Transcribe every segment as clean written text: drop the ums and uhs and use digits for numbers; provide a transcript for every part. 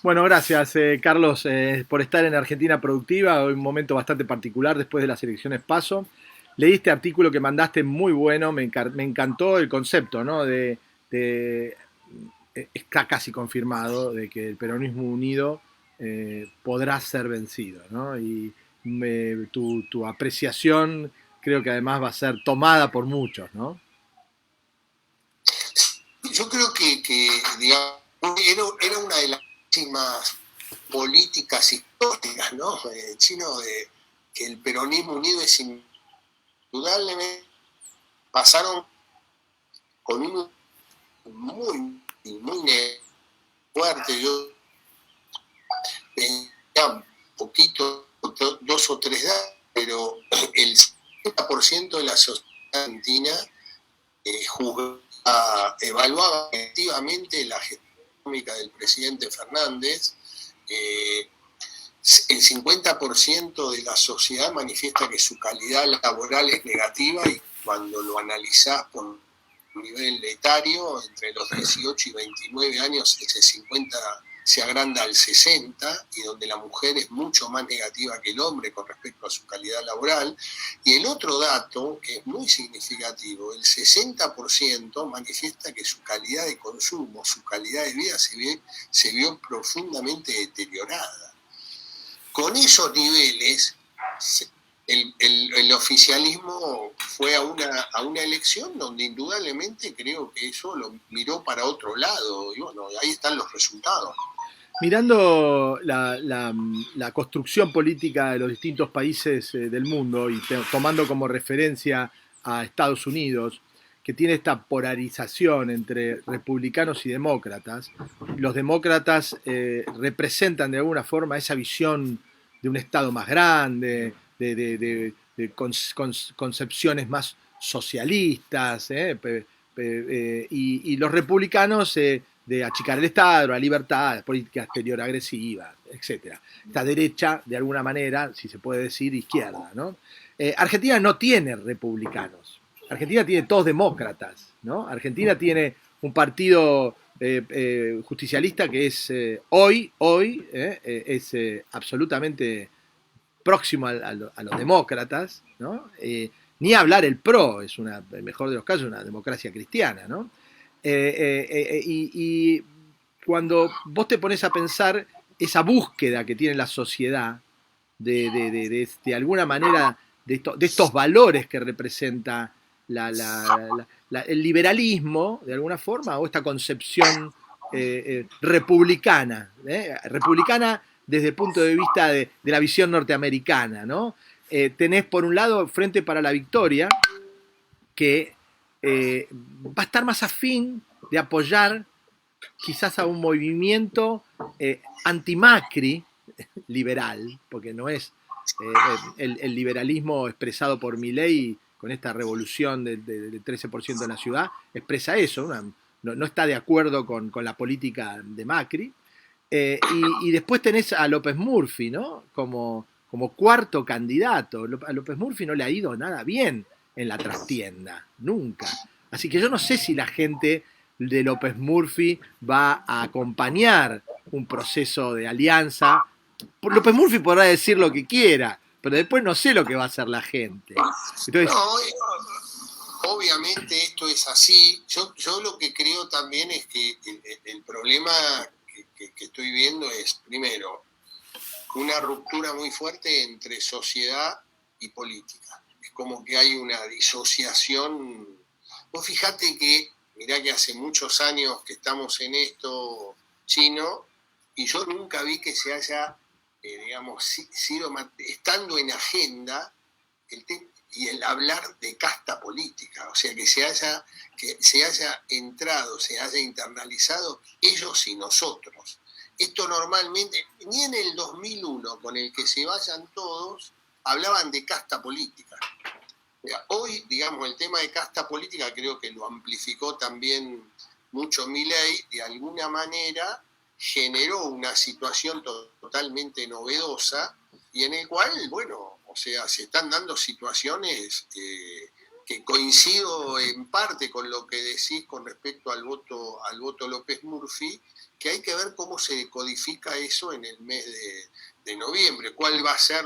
Bueno, gracias, Carlos, por estar en Argentina Productiva. Hoy un momento bastante particular después de las elecciones PASO. Leí este artículo que mandaste muy bueno, me encantó el concepto, ¿no? De- está casi confirmado de que el peronismo unido podrá ser vencido, ¿no? Y tu apreciación creo que además va a ser tomada por muchos, ¿no? Yo creo que digamos, era una de las máximas políticas históricas, ¿no? Chino, de que el peronismo unido es indudablemente, pasaron con un muy fuerte. Yo tenía un poquito, dos o tres datos, pero el 70% de la sociedad argentina evaluaba efectivamente la gestión económica del presidente Fernández. eh, el 50% de la sociedad manifiesta que su calidad laboral es negativa, y cuando lo analizás por nivel etario, entre los 18 y 29 años, ese 50 se agranda al 60, y donde la mujer es mucho más negativa que el hombre con respecto a su calidad laboral. Y el otro dato, que es muy significativo, el 60% manifiesta que su calidad de consumo, su calidad de vida se vio profundamente deteriorada. Con esos niveles, el oficialismo fue a una elección donde indudablemente creo que eso lo miró para otro lado, y bueno, ahí están los resultados. Mirando la construcción política de los distintos países del mundo y tomando como referencia a Estados Unidos, que tiene esta polarización entre republicanos y demócratas, los demócratas representan de alguna forma esa visión de un Estado más grande, de concepciones más socialistas, y los republicanos de achicar el Estado, la libertad, política exterior agresiva, etcétera. Esta derecha, de alguna manera, si se puede decir, izquierda, ¿no? Argentina no tiene republicanos. Argentina tiene todos demócratas, ¿no? Argentina tiene un partido justicialista que es es absolutamente próximo a los demócratas, ¿no? Ni hablar el PRO, es una, en el mejor de los casos, una democracia cristiana, ¿no? Y cuando vos te pones a pensar esa búsqueda que tiene la sociedad de alguna manera de estos valores que representa el liberalismo, de alguna forma, o esta concepción republicana, republicana desde el punto de vista de la visión norteamericana, ¿no? Tenés por un lado Frente para la Victoria, que va a estar más afín de apoyar quizás a un movimiento anti-Macri liberal, porque no es el liberalismo expresado por Milei con esta revolución del 13% en la ciudad, expresa eso, no está de acuerdo con la política de Macri. Y después tenés a López Murphy, ¿no? Como cuarto candidato. A López Murphy no le ha ido nada bien en la trastienda, nunca. Así que yo no sé si la gente de López Murphy va a acompañar un proceso de alianza. López Murphy podrá decir lo que quiera, pero después no sé lo que va a hacer la gente. Entonces, No, obviamente esto es así. Yo lo que creo también es que el problema que estoy viendo es, primero, una ruptura muy fuerte entre sociedad y política. Es como que hay una disociación. Vos fijate que, mirá que hace muchos años que estamos en esto, Chino, y yo nunca vi que se haya, digamos, sido, estando en agenda, y el hablar de casta política, o sea, que se haya entrado, se haya internalizado ellos y nosotros. Esto normalmente, ni en el 2001, con el que se vayan todos, hablaban de casta política. Hoy, digamos, el tema de casta política creo que lo amplificó también mucho Milei, de alguna manera generó una situación totalmente novedosa y en el cual, bueno, o sea, se están dando situaciones que coincido en parte con lo que decís con respecto al voto López Murphy, que hay que ver cómo se codifica eso en el mes de noviembre, cuál va a ser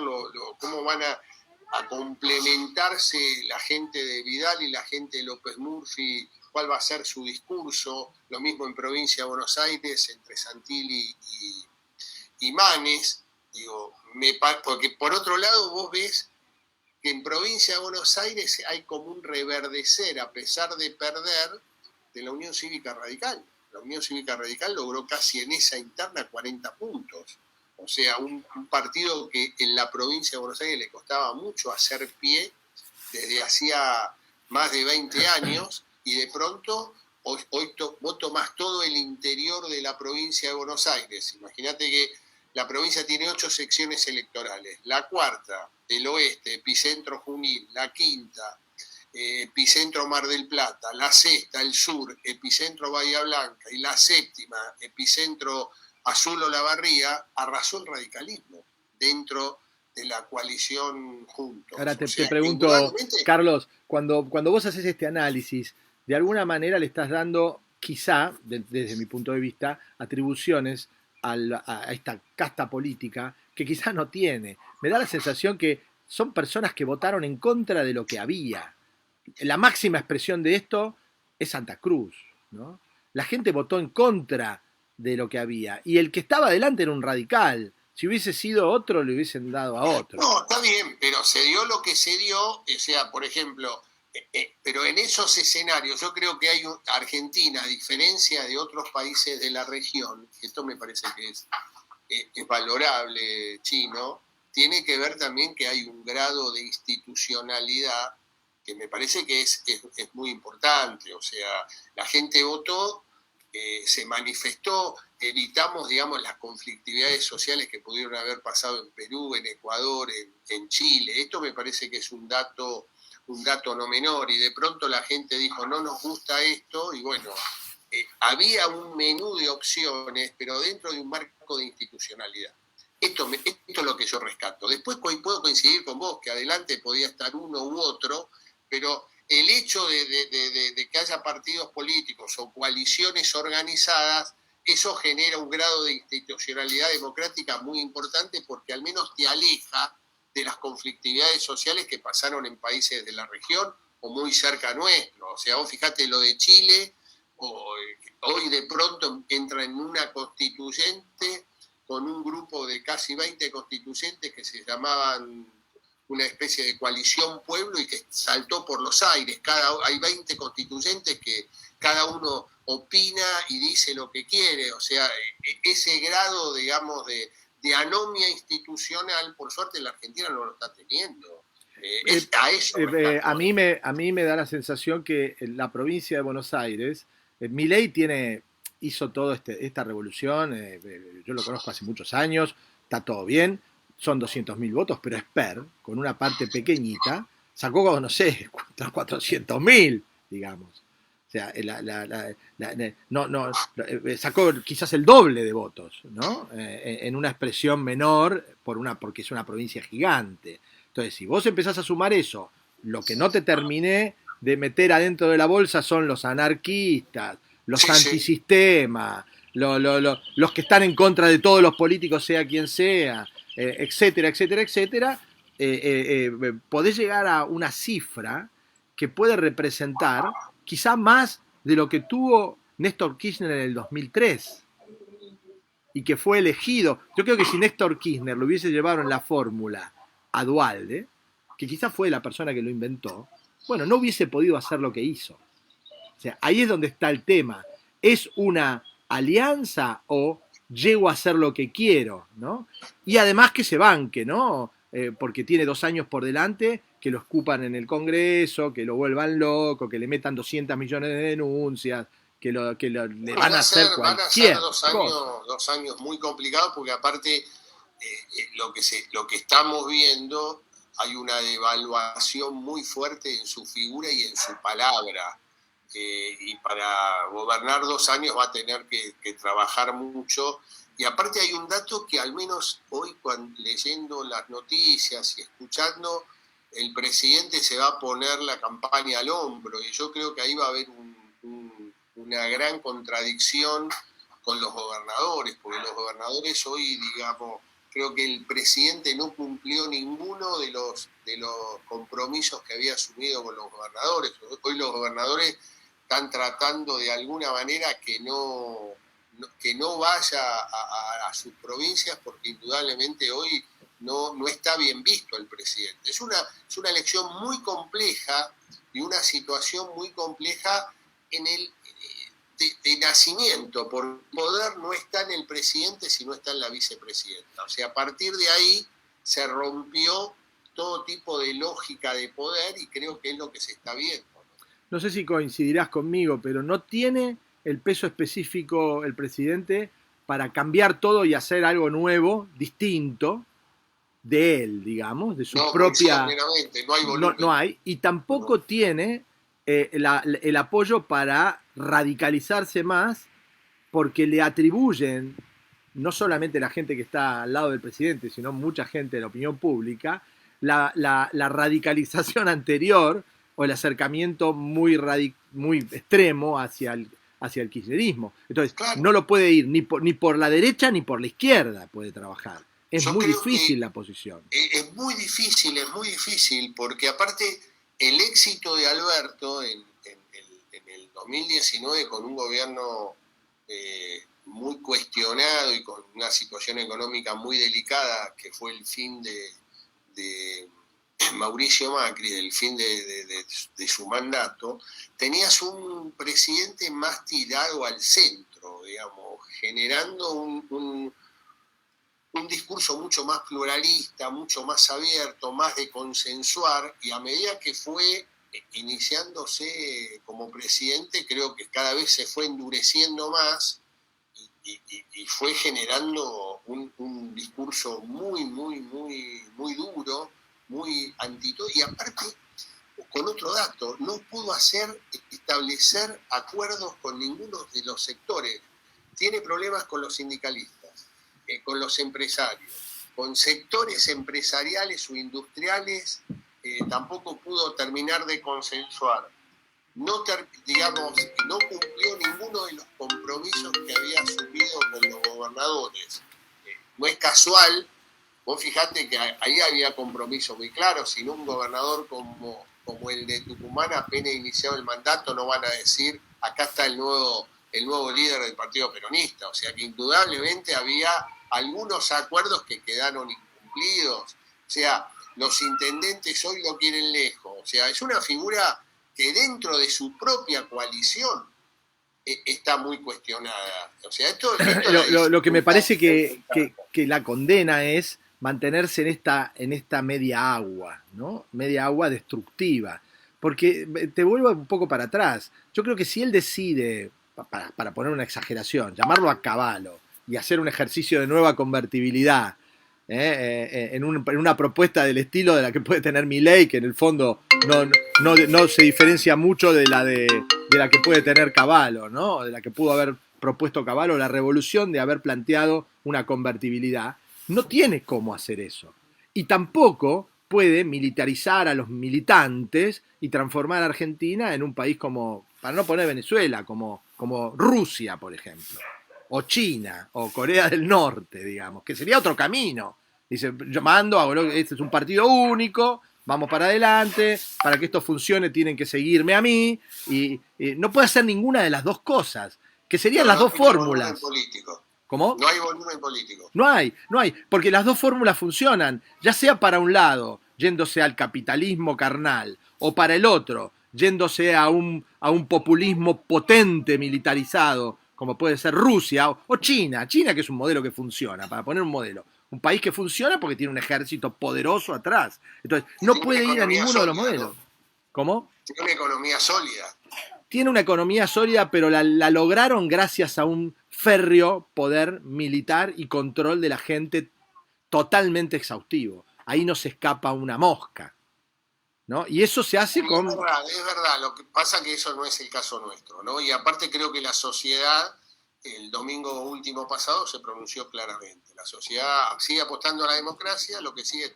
cómo van a complementarse la gente de Vidal y la gente de López Murphy, cuál va a ser su discurso, lo mismo en provincia de Buenos Aires, entre Santilli y Manes, digo, porque por otro lado vos ves que en provincia de Buenos Aires hay como un reverdecer, a pesar de perder, de la Unión Cívica Radical. La Unión Cívica Radical logró casi en esa interna 40 puntos. O sea, un partido que en la provincia de Buenos Aires le costaba mucho hacer pie desde hacía más de 20 años y de pronto hoy vos tomás todo el interior de la provincia de Buenos Aires. Imagínate que la provincia tiene 8 secciones electorales. La cuarta, el oeste, epicentro Junín, la quinta, epicentro Mar del Plata, la sexta, el sur, epicentro Bahía Blanca, y la séptima, epicentro Azul Olavarría, arrasó el radicalismo dentro de la coalición Juntos. Ahora te pregunto, Carlos, cuando vos haces este análisis, de alguna manera le estás dando, quizá, desde mi punto de vista, atribuciones a esta casta política que quizá no tiene. Me da la sensación que son personas que votaron en contra de lo que había. La máxima expresión de esto es Santa Cruz, ¿no? La gente votó en contra de lo que había. Y el que estaba adelante era un radical. Si hubiese sido otro, le hubiesen dado a otro. No, está bien, pero se dio lo que se dio, o sea, por ejemplo, pero en esos escenarios yo creo que hay Argentina, a diferencia de otros países de la región, esto me parece que es valorable, Chino, tiene que ver también que hay un grado de institucionalidad que me parece que es muy importante. O sea, la gente votó, se manifestó, evitamos, digamos, las conflictividades sociales que pudieron haber pasado en Perú, en Ecuador, en Chile. Esto me parece que es un dato no menor, y de pronto la gente dijo, no nos gusta esto, y bueno, había un menú de opciones, pero dentro de un marco de institucionalidad. Esto es lo que yo rescato. Después puedo coincidir con vos, que adelante podía estar uno u otro, pero el hecho de que haya partidos políticos o coaliciones organizadas, eso genera un grado de institucionalidad democrática muy importante, porque al menos te aleja de las conflictividades sociales que pasaron en países de la región o muy cerca nuestro. O sea, vos fijate lo de Chile, hoy de pronto entra en una constituyente con un grupo de casi 20 constituyentes que se llamaban una especie de coalición pueblo y que saltó por los aires. Hay 20 constituyentes que cada uno opina y dice lo que quiere. O sea, ese grado, digamos, de anomia institucional, por suerte la Argentina no lo está teniendo. A mí me da la sensación que en la provincia de Buenos Aires, Milei hizo toda esta revolución, yo lo conozco hace muchos años, está todo bien, son 200.000 votos, pero Esper, con una parte pequeñita, sacó, no sé, 400.000, digamos. O sea, sacó quizás el doble de votos, ¿no? En una expresión menor, porque es una provincia gigante. Entonces, si vos empezás a sumar eso, lo que no te terminé de meter adentro de la bolsa son los anarquistas, los antisistemas, los que están en contra de todos los políticos, sea quien sea, etcétera, etcétera, etcétera, podés llegar a una cifra que puede representar quizá más de lo que tuvo Néstor Kirchner en el 2003 y que fue elegido. Yo creo que si Néstor Kirchner lo hubiese llevado en la fórmula a Duhalde, que quizá fue la persona que lo inventó, bueno, no hubiese podido hacer lo que hizo. O sea, ahí es donde está el tema. ¿Es una alianza o llego a hacer lo que quiero, ¿no? Y además que se banque, ¿no? Porque tiene 2 años por delante, que lo escupan en el Congreso, que lo vuelvan loco, que le metan 200 millones de denuncias, que le van a hacer cualquier Van a ser 2 años muy complicados, porque aparte lo que estamos viendo, hay una devaluación muy fuerte en su figura y en su palabra. y para gobernar 2 años va a tener que trabajar mucho. Y aparte hay un dato que al menos hoy, leyendo las noticias y escuchando, el presidente se va a poner la campaña al hombro, y yo creo que ahí va a haber una gran contradicción con los gobernadores, porque los gobernadores hoy, digamos, creo que el presidente no cumplió ninguno de los compromisos que había asumido con los gobernadores. Hoy los gobernadores están tratando de alguna manera que no vaya a sus provincias, porque indudablemente hoy no está bien visto el presidente. Es una elección muy compleja y una situación muy compleja de nacimiento, porque el poder no está en el presidente, sino está en la vicepresidenta. O sea, a partir de ahí se rompió todo tipo de lógica de poder, y creo que es lo que se está viendo. No sé si coincidirás conmigo, pero no tiene el peso específico el presidente para cambiar todo y hacer algo nuevo, distinto de él, digamos, de su propia... No hay volumen. No hay, y tampoco tiene el apoyo para radicalizarse más, porque le atribuyen, no solamente la gente que está al lado del presidente, sino mucha gente de la opinión pública, la radicalización anterior o el acercamiento muy extremo hacia el kirchnerismo. Entonces, claro, no lo puede ir ni por la derecha ni por la izquierda puede trabajar. Es muy difícil la posición. Es muy difícil, porque aparte el éxito de Alberto en el 2019, con un gobierno muy cuestionado y con una situación económica muy delicada, que fue el fin de Mauricio Macri, el fin de su mandato, tenías un presidente más tirado al centro, digamos, generando un discurso mucho más pluralista, mucho más abierto, más de consensuar, y a medida que fue iniciándose como presidente, creo que cada vez se fue endureciendo más y fue generando un discurso muy duro, muy antito, y aparte, con otro dato, no pudo establecer acuerdos con ninguno de los sectores. Tiene problemas con los sindicalistas, con los empresarios, con sectores empresariales o industriales, tampoco pudo terminar de consensuar. No cumplió ninguno de los compromisos que había asumido con los gobernadores. No es casual, vos fijate que ahí había compromisos muy claros. Si no, un gobernador como el de Tucumán, apenas iniciado el mandato, no van a decir, acá está el nuevo líder del Partido Peronista. O sea que indudablemente había algunos acuerdos que quedaron incumplidos. O sea, los intendentes hoy lo quieren lejos. O sea, es una figura que dentro de su propia coalición está muy cuestionada. O sea, lo que me parece que la condena es mantenerse en esta media agua, ¿no? Media agua destructiva. Porque te vuelvo un poco para atrás. Yo creo que si él decide, para poner una exageración, llamarlo a Cavallo y hacer un ejercicio de nueva convertibilidad en una propuesta del estilo de la que puede tener Milei, que en el fondo no se diferencia mucho de la que puede tener Cavallo, ¿no? De la que pudo haber propuesto Cavallo, la revolución de haber planteado una convertibilidad. No tiene cómo hacer eso. Y tampoco puede militarizar a los militantes y transformar a Argentina en un país como, para no poner Venezuela, como Rusia, por ejemplo, o China, o Corea del Norte, digamos, que sería otro camino. Dice, yo mando, este es un partido único, vamos para adelante, para que esto funcione tienen que seguirme a mí, y no puede hacer ninguna de las dos cosas, que serían las dos fórmulas. ¿Cómo? No hay volumen político. No hay, porque las dos fórmulas funcionan, ya sea para un lado, yéndose al capitalismo carnal, o para el otro, yéndose a un populismo potente, militarizado, como puede ser Rusia, o China, que es un modelo que funciona, para poner un modelo. Un país que funciona porque tiene un ejército poderoso atrás. Entonces, no puede ir a ninguno de los modelos. ¿No? ¿Cómo? Tiene una economía sólida. Tiene una economía sólida, pero la lograron gracias a un férreo poder militar y control de la gente totalmente exhaustivo. Ahí no se escapa una mosca. ¿no? Y eso se hace con... Es verdad, lo que pasa es que eso no es el caso nuestro, ¿no? Y aparte creo que la sociedad, el domingo último pasado, se pronunció claramente. La sociedad sigue apostando a la democracia, lo que sigue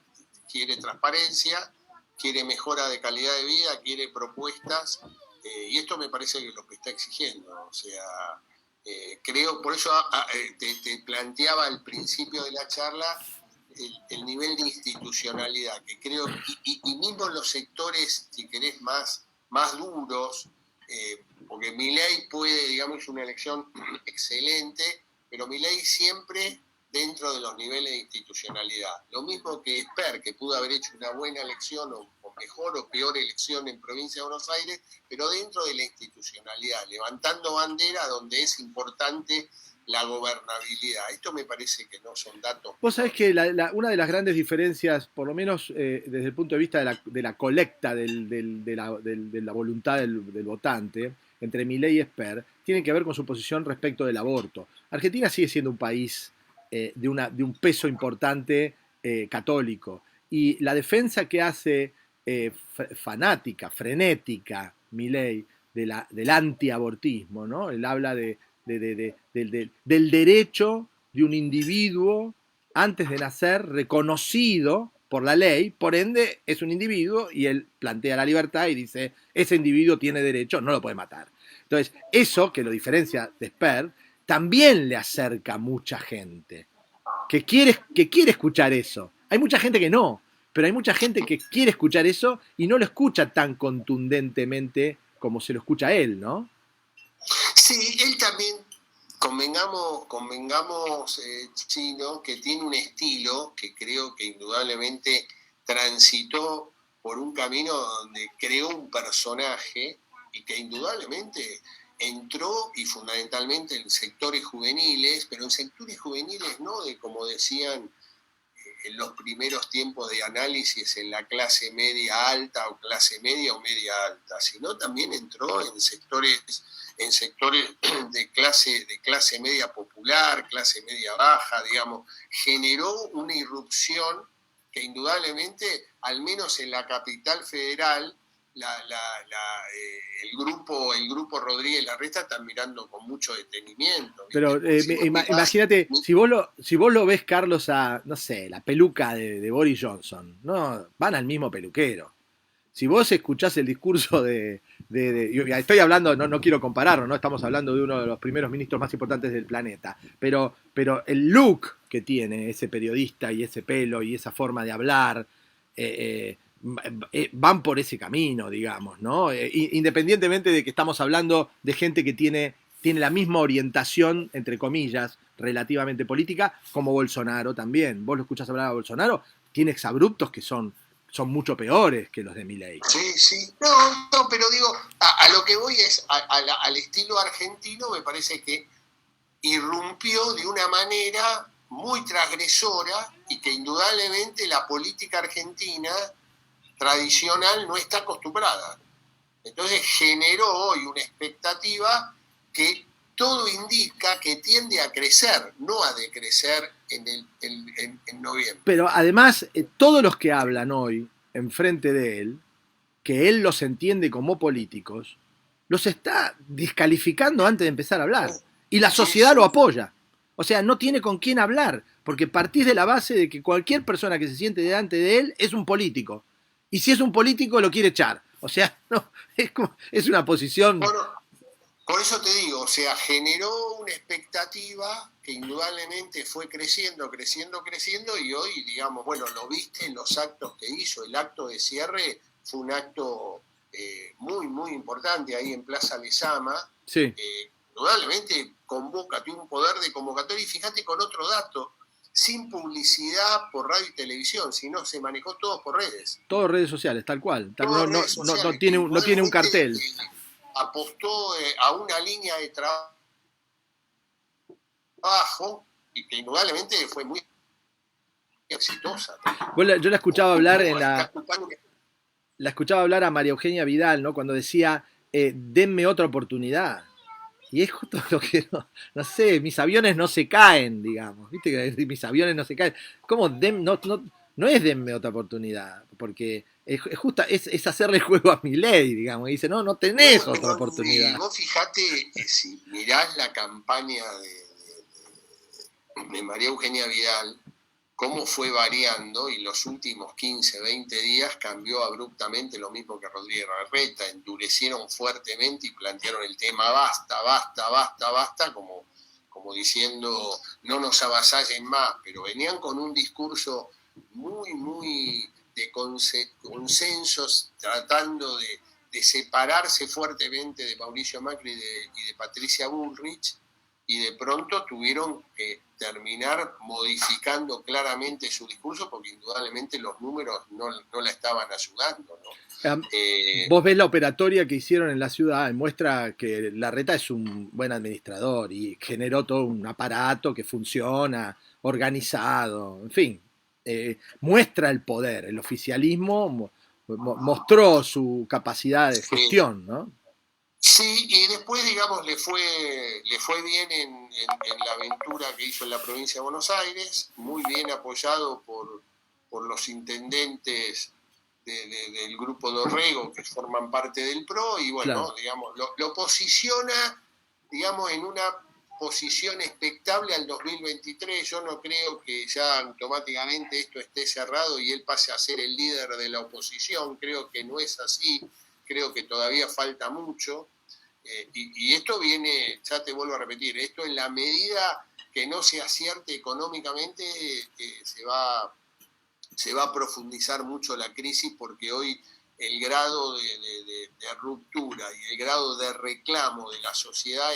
quiere transparencia, quiere mejora de calidad de vida, quiere propuestas, y esto me parece que es lo que está exigiendo. O sea, creo, por eso te planteaba al principio de la charla el nivel de institucionalidad, que creo, y mismo en los sectores, si querés, más duros, porque Milei puede, digamos, una elección excelente, pero Milei siempre dentro de los niveles de institucionalidad. Lo mismo que Esper, que pudo haber hecho una buena elección, o mejor o peor elección en Provincia de Buenos Aires, pero dentro de la institucionalidad, levantando bandera donde es importante la gobernabilidad. Esto me parece que no son datos. Vos sabés que una de las grandes diferencias, por lo menos desde el punto de vista de la colecta de la voluntad del votante, entre Milei y Esper, tiene que ver con su posición respecto del aborto. Argentina sigue siendo un país de un peso importante católico. Y la defensa que hace fanática, frenética, Milei, del antiabortismo, ¿no? Él habla del derecho de un individuo antes de nacer reconocido por la ley, por ende es un individuo y él plantea la libertad y dice, ese individuo tiene derecho, no lo puede matar. Entonces, eso, que lo diferencia de Esper, también le acerca a mucha gente que quiere escuchar eso. Hay mucha gente que no, pero hay mucha gente que quiere escuchar eso y no lo escucha tan contundentemente como se lo escucha a él, ¿no? Sí, él también, convengamos Chino, que tiene un estilo que creo que indudablemente transitó por un camino donde creó un personaje y que indudablemente entró y fundamentalmente en sectores juveniles, pero en sectores juveniles no de, como decían en los primeros tiempos de análisis, en la clase media alta o clase media o media alta, sino también entró en sectores de clase media popular, clase media baja, digamos, generó una irrupción que indudablemente, al menos en la capital federal, el grupo Rodríguez Larreta están mirando con mucho detenimiento. Pero imagínate, si vos lo ves, Carlos, a, no sé, la peluca de Boris Johnson, no van al mismo peluquero. Si vos escuchás el discurso estoy hablando, no quiero compararlo, no estamos hablando de uno de los primeros ministros más importantes del planeta, pero el look que tiene ese periodista y ese pelo y esa forma de hablar, van por ese camino, digamos, ¿no? Independientemente de que estamos hablando de gente que tiene la misma orientación, entre comillas, relativamente política, como Bolsonaro también. Vos lo escuchás hablar a Bolsonaro, tiene exabruptos que son mucho peores que los de Milei. Sí. No, pero digo, a lo que voy es al estilo argentino, me parece que irrumpió de una manera muy transgresora y que indudablemente la política argentina tradicional no está acostumbrada. Entonces generó hoy una expectativa que todo indica que tiende a crecer, no a decrecer en noviembre. Pero además, todos los que hablan hoy enfrente de él, que él los entiende como políticos, los está descalificando antes de empezar a hablar. Y la sociedad lo apoya. O sea, no tiene con quién hablar, porque partís de la base de que cualquier persona que se siente delante de él es un político. Y si es un político, lo quiere echar. O sea, no, es una posición... Bueno, por eso te digo, o sea, generó una expectativa que indudablemente fue creciendo, y hoy, digamos, bueno, lo viste en los actos que hizo. El acto de cierre fue un acto muy, muy importante ahí en Plaza Lezama. Sí. Indudablemente tiene un poder de convocatoria, y fíjate con otro dato, sin publicidad por radio y televisión, sino se manejó todo por redes. Todo redes sociales, tal cual. No tiene un cartel. Apostó a una línea de trabajo y que indudablemente fue muy exitosa. Yo la escuchaba hablar la escuchaba hablar a María Eugenia Vidal, ¿no? Cuando decía, denme otra oportunidad. Y es justo lo que, no sé, mis aviones no se caen, digamos. ¿Viste que mis aviones no se caen? ¿Cómo no no es denme otra oportunidad, porque es hacerle juego a Milei, digamos, y dice, no tenés otra oportunidad. Y vos fijate, si mirás la campaña de María Eugenia Vidal, cómo fue variando, y los últimos 15, 20 días cambió abruptamente, lo mismo que Rodríguez Larreta, endurecieron fuertemente y plantearon el tema basta, como diciendo no nos avasallen más, pero venían con un discurso muy de consensos, tratando de separarse fuertemente de Mauricio Macri y de Patricia Bullrich, y de pronto tuvieron que terminar modificando claramente su discurso porque indudablemente los números no la estaban ayudando, ¿no? Vos ves la operatoria que hicieron en la ciudad, muestra que Larreta es un buen administrador y generó todo un aparato que funciona, organizado, en fin, muestra el poder, el oficialismo mostró su capacidad de gestión, ¿no? Sí, y después, digamos, le fue bien en la aventura que hizo en la provincia de Buenos Aires, muy bien apoyado por los intendentes del grupo Dorrego, que forman parte del PRO, y bueno, claro, digamos, lo posiciona, digamos, en una posición expectable al 2023. Yo no creo que ya automáticamente esto esté cerrado y él pase a ser el líder de la oposición, creo que no es así. Creo que todavía falta mucho, y esto viene, ya te vuelvo a repetir, esto en la medida que no se acierte económicamente se va a profundizar mucho la crisis, porque hoy el grado de ruptura y el grado de reclamo de la sociedad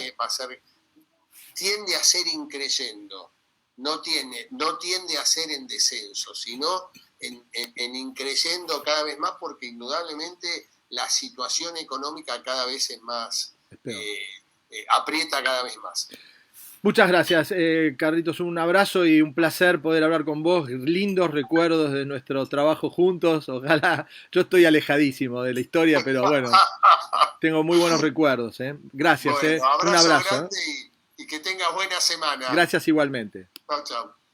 tiende a ser increyendo, no tiende a ser en descenso, sino en increyendo cada vez más, porque indudablemente la situación económica cada vez es más, aprieta cada vez más. Muchas gracias, Carlitos, un abrazo y un placer poder hablar con vos, lindos recuerdos de nuestro trabajo juntos, ojalá, yo estoy alejadísimo de la historia, pero bueno, tengo muy buenos recuerdos, gracias, bueno, un abrazo. Grande y que tengas buena semana. Gracias igualmente. Chau, chau.